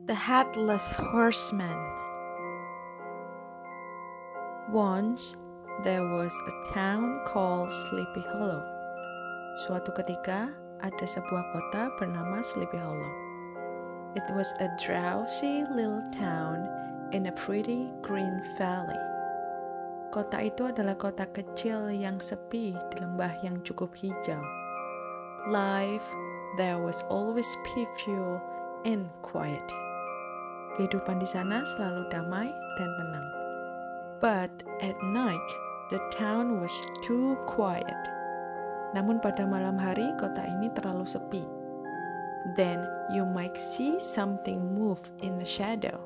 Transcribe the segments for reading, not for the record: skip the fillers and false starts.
The Headless Horseman. Once there was a town called Sleepy Hollow. Suatu ketika ada sebuah kota bernama Sleepy Hollow. It was a drowsy little town in a pretty green valley. Kota itu adalah kota kecil yang sepi di lembah yang cukup hijau. Life there was always peaceful and quiet. Kehidupan di sana selalu damai dan tenang. But at night, the town was too quiet. Namun pada malam hari, kota ini terlalu sepi. Then you might see something move in the shadow.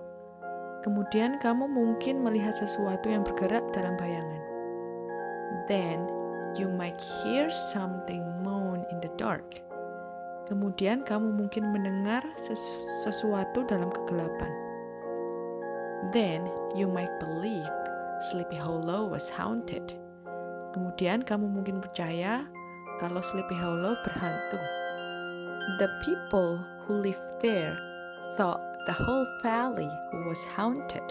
Kemudian kamu mungkin melihat sesuatu yang bergerak dalam bayangan. Then you might hear something moan in the dark. Kemudian kamu mungkin mendengar sesuatu dalam kegelapan. Then you might believe Sleepy Hollow was haunted. Kemudian kamu mungkin percaya kalau Sleepy Hollow berhantu. The people who lived there thought the whole valley was haunted.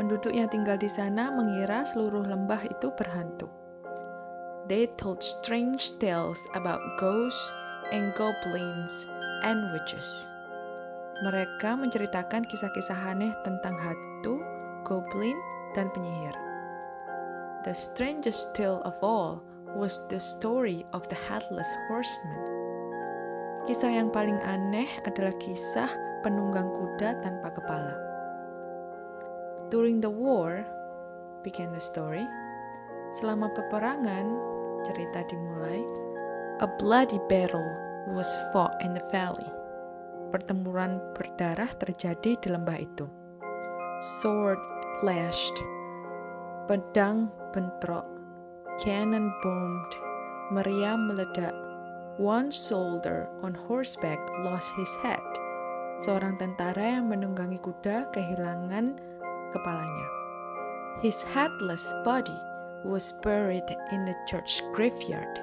Penduduk yang tinggal di sana mengira seluruh lembah itu berhantu. They told strange tales about ghosts and goblins and witches. Mereka menceritakan kisah-kisah aneh tentang hantu, goblin, dan penyihir. The strangest tale of all was the story of the Headless Horseman. Kisah yang paling aneh adalah kisah penunggang kuda tanpa kepala. During the war, began the story. Selama peperangan, cerita dimulai. A bloody battle was fought in the valley. Pertempuran berdarah terjadi di lembah itu. Sword clashed. Pedang bentrok. Cannon boomed. Meriam meledak. One soldier on horseback lost his head. Seorang tentara yang menunggangi kuda kehilangan kepalanya. His headless body was buried in the church graveyard.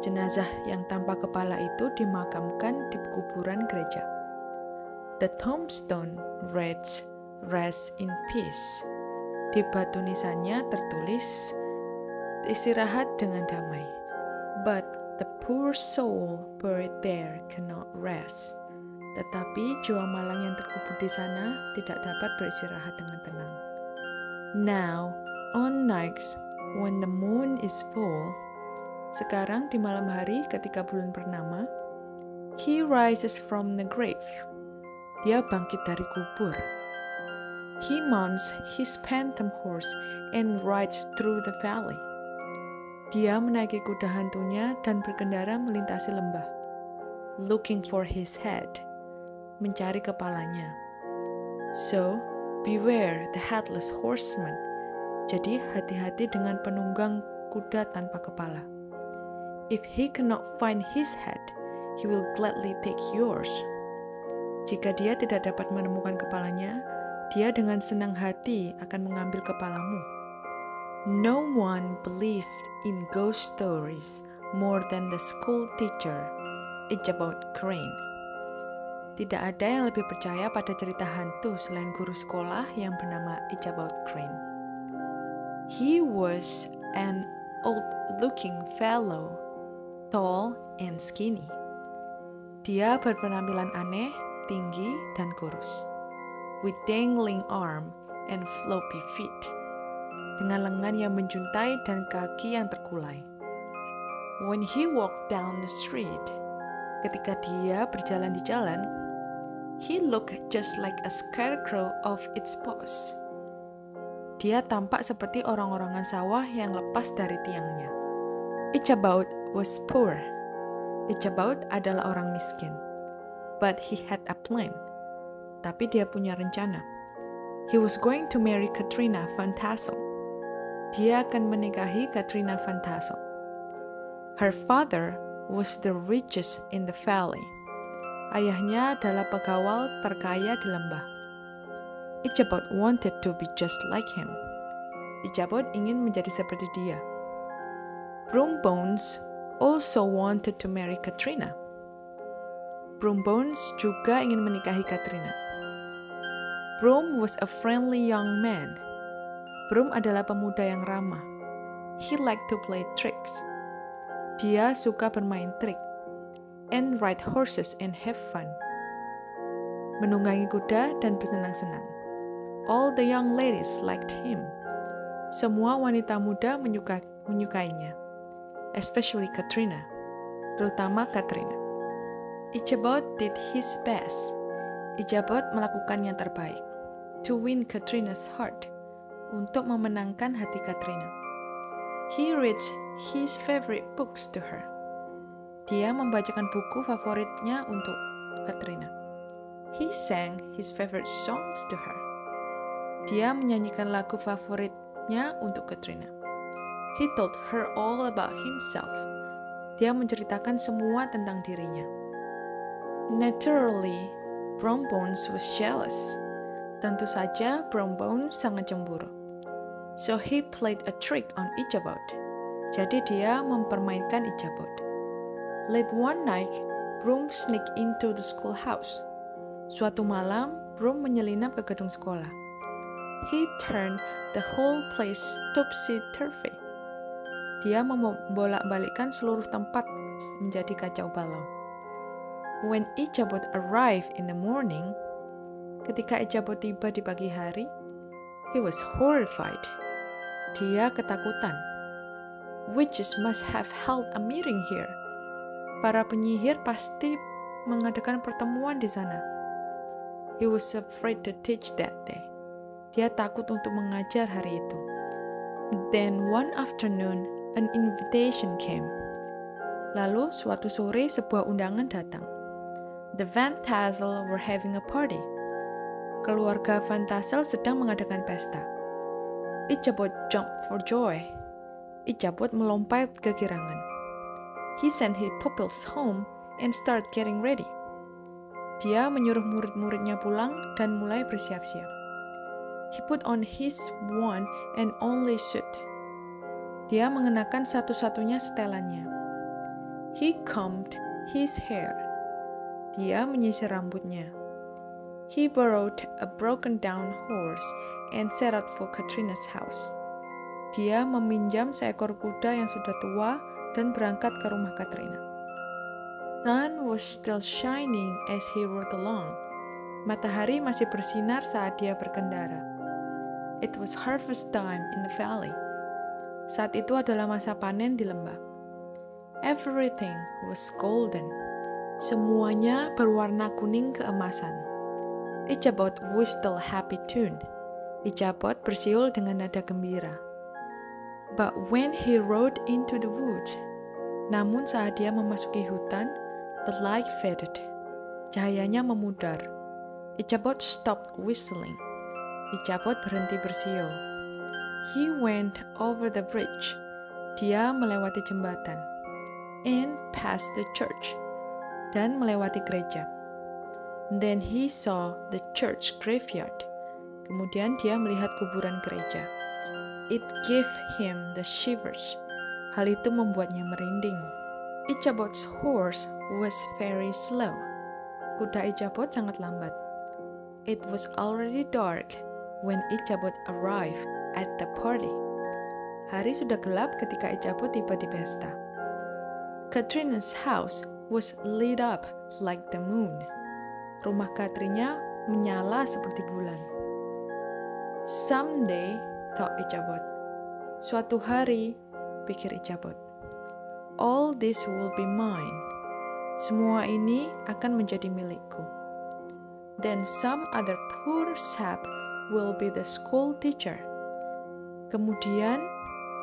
Jenazah yang tanpa kepala itu dimakamkan di kuburan gereja. The tombstone reads, "Rest in peace." Di batu nisannya tertulis, "Istirahat dengan damai." But the poor soul buried there cannot rest. Tetapi jiwa malang yang terkubur di sana tidak dapat beristirahat dengan tenang. Now, on nights when the moon is full, sekarang di malam hari ketika bulan purnama, he rises from the grave. Dia bangkit dari kubur. He mounts his phantom horse and rides through the valley. Dia menaiki kuda hantunya dan berkendara melintasi lembah. Looking for his head. Mencari kepalanya. So, beware the headless horseman. Jadi hati-hati dengan penunggang kuda tanpa kepala. If he cannot find his head, he will gladly take yours. Jika dia tidak dapat menemukan kepalanya, dia dengan senang hati akan mengambil kepalamu. No one believed in ghost stories more than the school teacher, Ichabod Crane. Tidak ada yang lebih percaya pada cerita hantu selain guru sekolah yang bernama Ichabod Crane. He was an old-looking fellow, tall and skinny. Dia berpenampilan aneh, tinggi, dan kurus. With dangling arm and floppy feet. Dengan lengan yang menjuntai dan kaki yang terkulai. When he walked down the street, ketika dia berjalan di jalan, he looked just like a scarecrow of its paws. Dia tampak seperti orang-orangan sawah yang lepas dari tiangnya. Ichabod was poor. Ichabod adalah orang miskin. But he had a plan. Tapi dia punya rencana. He was going to marry Katrina Van Tassel. Dia akan menikahi Katrina Van Tassel. Her father was the richest in the valley. Ayahnya adalah pegawai terkaya di lembah. Ichabod wanted to be just like him. Ichabod ingin menjadi seperti dia. Broombones also wanted to marry Katrina. Broom Bones juga ingin menikahi Katrina. Broom was a friendly young man. Broom adalah pemuda yang ramah. He liked to play tricks. Dia suka bermain trik. And ride horses and have fun. Menunggangi kuda dan bersenang-senang. All the young ladies liked him. Semua wanita muda menyukainya. Especially Katrina. Terutama Katrina. Ichabod did his best. Ichabod melakukan yang terbaik. To win Katrina's heart. Untuk memenangkan hati Katrina. He reads his favorite books to her. Dia membacakan buku favoritnya untuk Katrina. He sang his favorite songs to her. Dia menyanyikan lagu favoritnya untuk Katrina. He told her all about himself. Dia menceritakan semua tentang dirinya. Naturally, Broom Bones was jealous. Tentu saja, Broom Bones sangat cemburu. So he played a trick on Ichabod. Jadi dia mempermainkan Ichabod. Late one night, Broom sneaked into the schoolhouse. Suatu malam, Broom menyelinap ke gedung sekolah. He turned the whole place topsy-turvy. Dia membolak-balikkan seluruh tempat menjadi kacau balau. When Ichabod arrived in the morning, ketika Ichabod tiba di pagi hari, he was horrified. Dia ketakutan. Witches must have held a meeting here. Para penyihir pasti mengadakan pertemuan di sana. He was afraid to teach that day. Dia takut untuk mengajar hari itu. Then one afternoon, an invitation came. Lalu suatu sore sebuah undangan datang. The Van Tassel were having a party. Keluarga Van Tassel sedang mengadakan pesta. Ichabod jumped for joy. Ichabod melompat kegirangan. He sent his pupils home and started getting ready. Dia menyuruh murid-muridnya pulang dan mulai bersiap-siap. He put on his one and only suit. Dia mengenakan satu-satunya setelannya. He combed his hair. Dia menyisir rambutnya. He borrowed a broken-down horse and set out for Katrina's house. Dia meminjam seekor kuda yang sudah tua dan berangkat ke rumah Katrina. Sun was still shining as he rode along. Matahari masih bersinar saat dia berkendara. It was harvest time in the valley. Saat itu adalah masa panen di lembah. Everything was golden. Semuanya berwarna kuning keemasan. Ichabod whistled a happy tune. Ichabod bersiul dengan nada gembira. But when he rode into the woods, namun saat dia memasuki hutan, the light faded. Cahayanya memudar. Ichabod stopped whistling. Ichabod berhenti bersiul. He went over the bridge. Dia melewati jembatan. And past the church. Dan melewati gereja. Then he saw the church graveyard. Kemudian dia melihat kuburan gereja. It gave him the shivers. Hal itu membuatnya merinding. Ichabod's horse was very slow. Kuda Ichabod sangat lambat. It was already dark when Ichabod arrived at the party. Hari sudah gelap ketika Ichabod tiba di pesta. Katrina's house was lit up like the moon. Rumah Katrina menyala seperti bulan. Someday, thought Ichabod. Suatu hari, pikir Ichabod. All this will be mine. Semua ini akan menjadi milikku. Then some other poor sap will be the school teacher. Kemudian,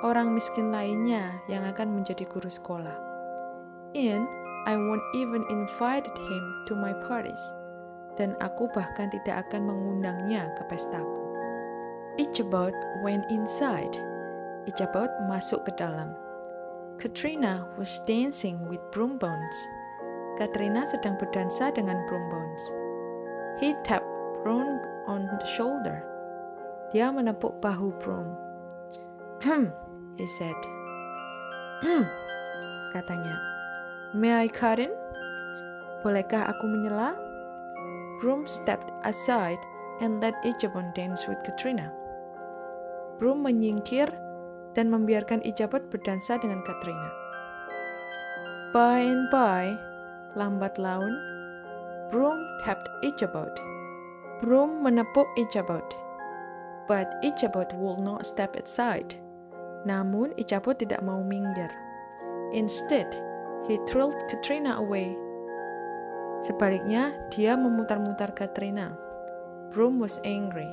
orang miskin lainnya yang akan menjadi guru sekolah. And I won't even invite him to my parties. Dan aku bahkan tidak akan mengundangnya ke pestaku. Ichabod went inside. Ichabod masuk ke dalam. Katrina was dancing with Broom Bones. Katrina sedang berdansa dengan Broom Bones. He tapped Broom on the shoulder. Dia menepuk bahu Broom. He said. Katanya. May I cut in? Bolehkah aku menyela? Broom stepped aside and let Ichabod dance with Katrina. Broom menyingkir dan membiarkan Ichabod berdansa dengan Katrina. By and by, lambat laun, Broom tapped Ichabod. Broom menepuk Ichabod. But Ichabod would not step aside. Namun Ichabod tidak mau minggir. Instead, he thrilled Katrina away. Sebaliknya, dia memutar-mutar Katrina. Broom was angry.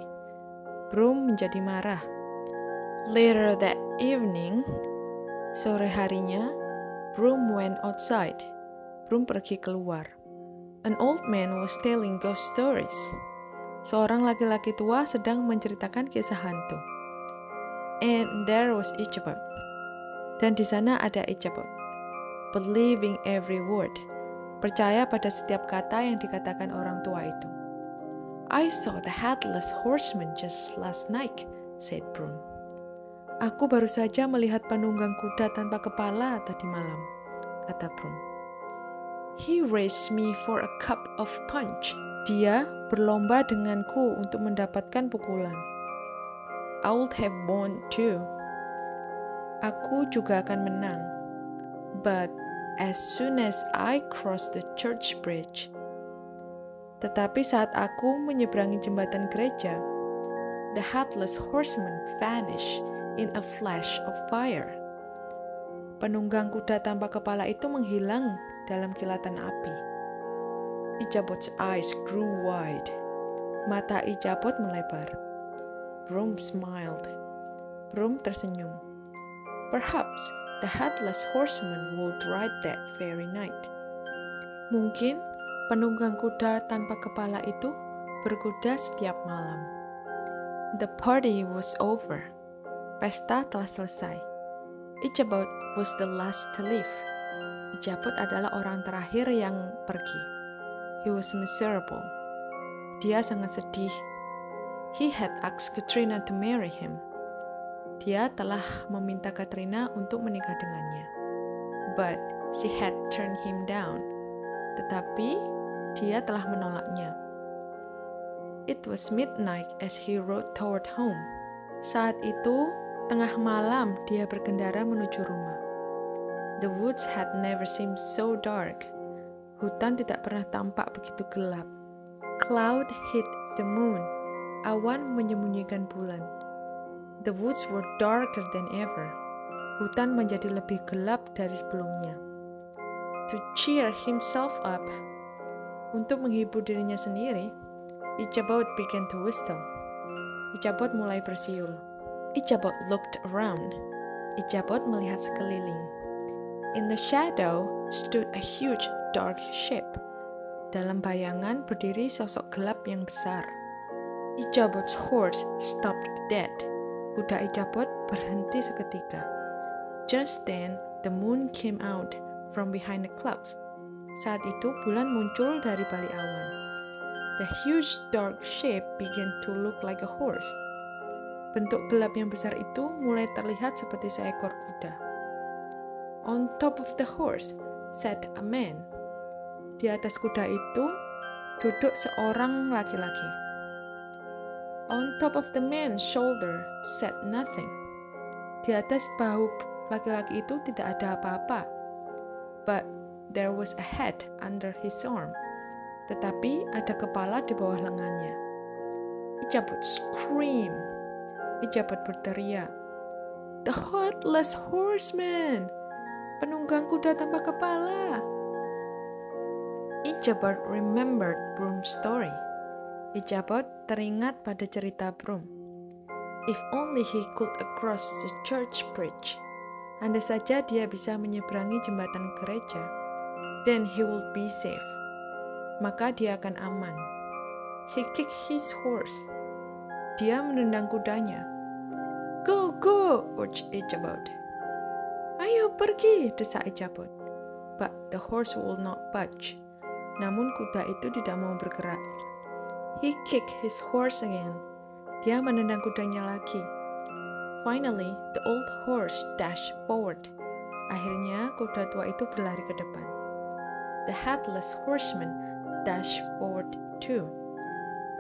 Broom menjadi marah. Later that evening, sore harinya, Broom went outside. Broom pergi keluar. An old man was telling ghost stories. Seorang laki-laki tua sedang menceritakan kisah hantu. And there was Ichabod. Dan di sana ada Ichabod. Believing every word. Percaya pada setiap kata yang dikatakan orang tua itu. I saw the headless horseman just last night, said Broom. Aku baru saja melihat penunggang kuda tanpa kepala tadi malam, kata Broom. He raced me for a cup of punch. Dia berlomba denganku untuk mendapatkan pukulan. I would have won too. Aku juga akan menang. But as soon as I crossed the church bridge, tetapi saat aku menyeberangi jembatan gereja, the headless horseman vanished in a flash of fire. Penunggang kuda tanpa kepala itu menghilang dalam kilatan api. Ichabod's eyes grew wide. Mata Ichabod melebar. Broom smiled. Broom tersenyum. Perhaps the headless horseman would ride that very night. Mungkin penunggang kuda tanpa kepala itu berkuda setiap malam. The party was over. Pesta telah selesai. Ichabod was the last to leave. Ichabod adalah orang terakhir yang pergi. He was miserable. Dia sangat sedih. He had asked Katrina to marry him. Dia telah meminta Katrina untuk menikah dengannya. But she had turned him down. Tetapi dia telah menolaknya. It was midnight as he rode toward home. Saat itu, tengah malam dia berkendara menuju rumah. The woods had never seemed so dark. Hutan tidak pernah tampak begitu gelap. Cloud hid the moon. Awan menyembunyikan bulan. The woods were darker than ever. Hutan menjadi lebih gelap dari sebelumnya. To cheer himself up, untuk menghibur dirinya sendiri, Ichabod began to whistle. Ichabod mulai bersiul. Ichabod looked around. Ichabod melihat sekeliling. In the shadow stood a huge dark ship. Dalam bayangan berdiri sosok gelap yang besar. Ichabod's horse stopped dead. Kuda Ichabod berhenti seketika. Just then, the moon came out from behind the clouds. Saat itu, bulan muncul dari balik awan. The huge dark shape began to look like a horse. Bentuk gelap yang besar itu mulai terlihat seperti seekor kuda. On top of the horse sat a man. Di atas kuda itu duduk seorang laki-laki. On top of the man's shoulder sat nothing. Di atas bahu laki-laki itu tidak ada apa-apa. But there was a head under his arm. Tetapi ada kepala di bawah lengannya. Ichabod screamed. Ichabod berteriak. The headless horseman! Penunggang kuda tanpa kepala. Ichabod remembered Broom's story. Ichabod teringat pada cerita Broom. If only he could cross the church bridge. Andai saja dia bisa menyeberangi jembatan gereja, then he would be safe. Maka dia akan aman. He kicked his horse. Dia menendang kudanya. Go, go, urged Ichabod. Ayo pergi, desak Ichabod. But the horse would not budge. Namun kuda itu tidak mau bergerak. He kicked his horse again. Dia menendang kudanya lagi. Finally, the old horse dashed forward. Akhirnya, kuda tua itu berlari ke depan. The headless horseman dashed forward too.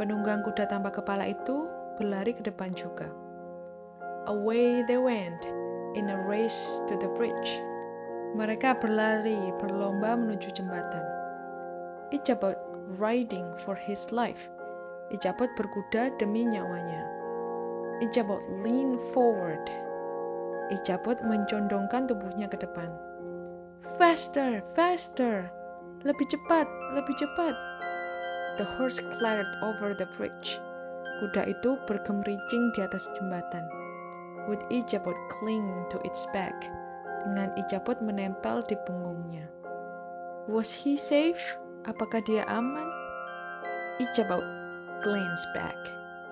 Penunggang kuda tanpa kepala itu berlari ke depan juga. Away they went in a race to the bridge. Mereka berlari berlomba menuju jembatan. Ichabod riding for his life. Ichabod berkuda demi nyawanya. Ichabod leaned forward. Ichabod mencondongkan tubuhnya ke depan. Faster, faster! Lebih cepat, lebih cepat! The horse clattered over the bridge. Kuda itu bergemericing di atas jembatan. With Ichabod clinging to its back. Dengan Ichabod menempel di punggungnya. Was he safe? Apakah dia aman? Ichabod glanced back.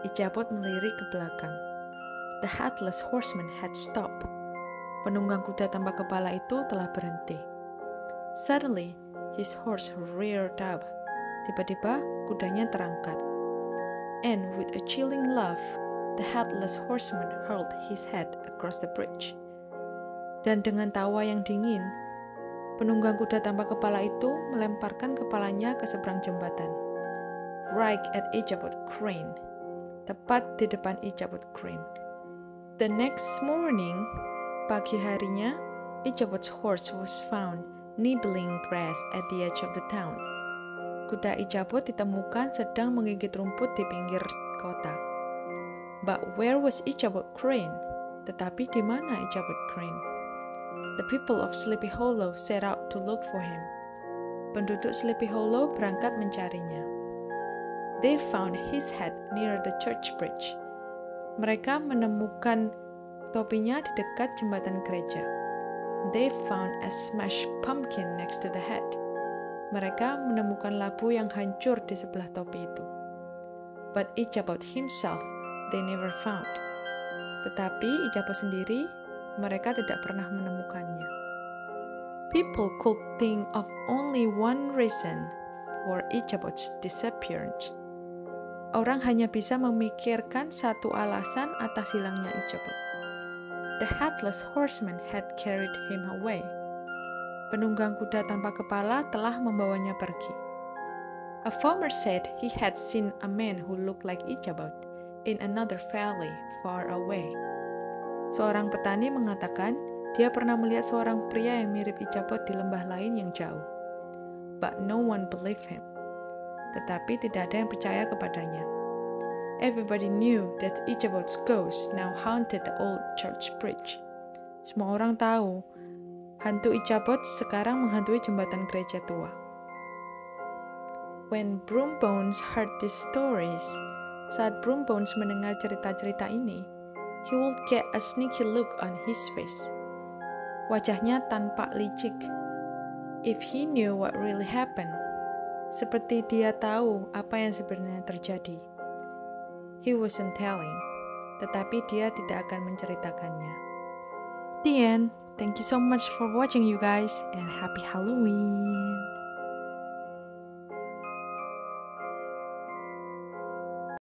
Ichabod melirik ke belakang. The headless horseman had stopped. Penunggang kuda tanpa kepala itu telah berhenti. Suddenly, his horse reared up. Tiba-tiba, kudanya terangkat. And with a chilling laugh, the headless horseman hurled his head across the bridge. Dan dengan tawa yang dingin, penunggang kuda tanpa kepala itu melemparkan kepalanya ke seberang jembatan. Right at Ichabod Crane. Tepat di depan Ichabod Crane. The next morning, pagi harinya, Ichabod's horse was found nibbling grass at the edge of the town. Kuda Ichabod ditemukan sedang menggigit rumput di pinggir kota. But where was Ichabod Crane? Tetapi di mana Ichabod Crane? The people of Sleepy Hollow set out to look for him. Penduduk Sleepy Hollow berangkat mencarinya. They found his head near the church bridge. Mereka menemukan topinya di dekat jembatan gereja. They found a smashed pumpkin next to the head. Mereka menemukan labu yang hancur di sebelah topi itu. But Ichabod himself they never found. Tetapi Ichabod sendiri, mereka tidak pernah menemukannya. People could think of only one reason for Ichabod's disappearance. Orang hanya bisa memikirkan satu alasan atas hilangnya Ichabod. The headless horseman had carried him away. Penunggang kuda tanpa kepala telah membawanya pergi. A farmer said he had seen a man who looked like Ichabod in another valley far away. Seorang petani mengatakan dia pernah melihat seorang pria yang mirip Ichabod di lembah lain yang jauh. But no one believed him. Tetapi tidak ada yang percaya kepadanya. Everybody knew that Ichabod's ghost now haunted the old church bridge. Semua orang tahu hantu Ichabod sekarang menghantui jembatan gereja tua. When Broombones heard these stories, saat Broombones mendengar cerita-cerita ini, he would get a sneaky look on his face. Wajahnya tampak licik. If he knew what really happened, seperti dia tahu apa yang sebenarnya terjadi. He wasn't telling, tetapi dia tidak akan menceritakannya. The end. Thank you so much for watching you guys, and happy Halloween!